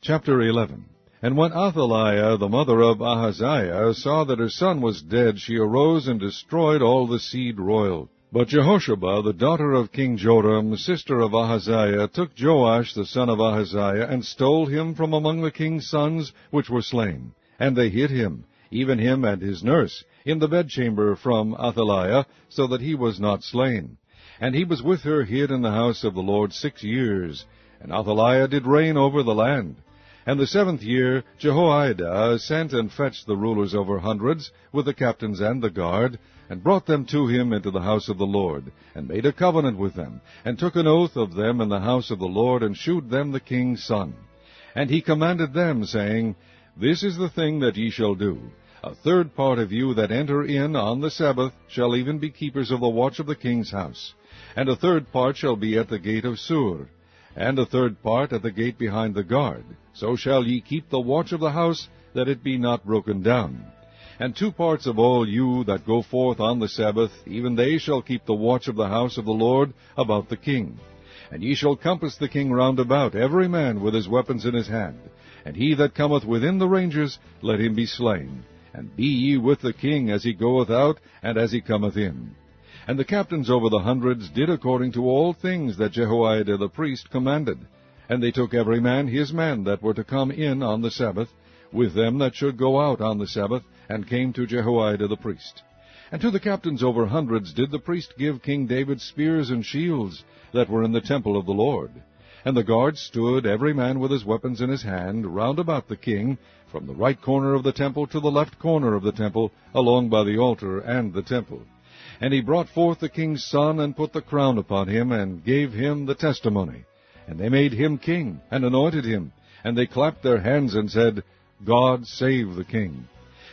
Chapter 11. And when Athaliah, the mother of Ahaziah, saw that her son was dead, she arose and destroyed all the seed royal. But Jehosheba, the daughter of King Joram, sister of Ahaziah, took Joash the son of Ahaziah, and stole him from among the king's sons which were slain. And they hid him, even him and his nurse, in the bedchamber from Athaliah, so that he was not slain. And he was with her hid in the house of the Lord 6 years. And Athaliah did reign over the land. And the 7th year Jehoiada sent and fetched the rulers over hundreds, with the captains and the guard, and brought them to him into the house of the Lord, and made a covenant with them, and took an oath of them in the house of the Lord, and shewed them the king's son. And he commanded them, saying, This is the thing that ye shall do. A third part of you that enter in on the Sabbath shall even be keepers of the watch of the king's house. And a third part shall be at the gate of Sur, and a third part at the gate behind the guard. So shall ye keep the watch of the house, that it be not broken down. And 2 parts of all you that go forth on the Sabbath, even they shall keep the watch of the house of the Lord about the king. And ye shall compass the king round about, every man with his weapons in his hand. And he that cometh within the ranges, let him be slain. And be ye with the king as he goeth out, and as he cometh in. And the captains over the hundreds did according to all things that Jehoiada the priest commanded. And they took every man his men that were to come in on the Sabbath, with them that should go out on the Sabbath, and came to Jehoiada the priest. And to the captains over hundreds did the priest give King David spears and shields that were in the temple of the Lord. And the guards stood, every man with his weapons in his hand, round about the king, from the right corner of the temple to the left corner of the temple, along by the altar and the temple. And he brought forth the king's son, and put the crown upon him, and gave him the testimony. And they made him king, and anointed him. And they clapped their hands, and said, God save the king.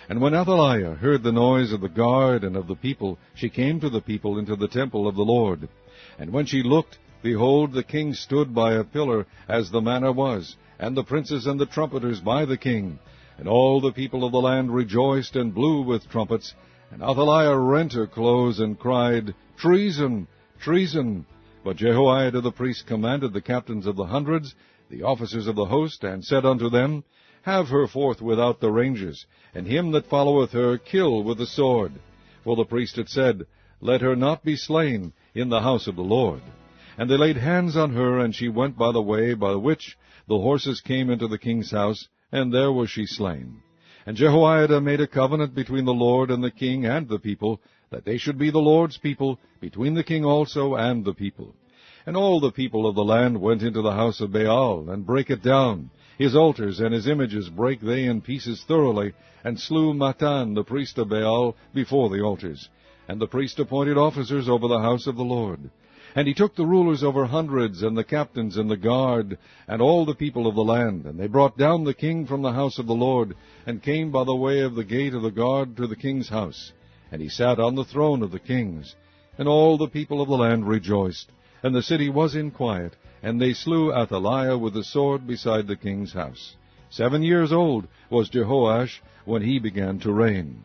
And when Athaliah heard the noise of the guard and of the people, she came to the people into the temple of the Lord. And when she looked, behold, the king stood by a pillar, as the manner was, and the princes and the trumpeters by the king. And all the people of the land rejoiced and blew with trumpets. And Athaliah rent her clothes, and cried, Treason! Treason! But Jehoiada the priest commanded the captains of the hundreds, the officers of the host, and said unto them, Have her forth without the ranges, and him that followeth her kill with the sword. For the priest had said, Let her not be slain in the house of the Lord. And they laid hands on her, and she went by the way by which the horses came into the king's house, and there was she slain. And Jehoiada made a covenant between the Lord and the king and the people, that they should be the Lord's people, between the king also and the people. And all the people of the land went into the house of Baal, and brake it down. His altars and his images brake they in pieces thoroughly, and slew Mattan the priest of Baal before the altars. And the priest appointed officers over the house of the Lord. And he took the rulers over hundreds, and the captains, and the guard, and all the people of the land. And they brought down the king from the house of the Lord, and came by the way of the gate of the guard to the king's house. And he sat on the throne of the kings. And all the people of the land rejoiced, and the city was in quiet, and they slew Athaliah with the sword beside the king's house. 7 years old was Jehoash when he began to reign.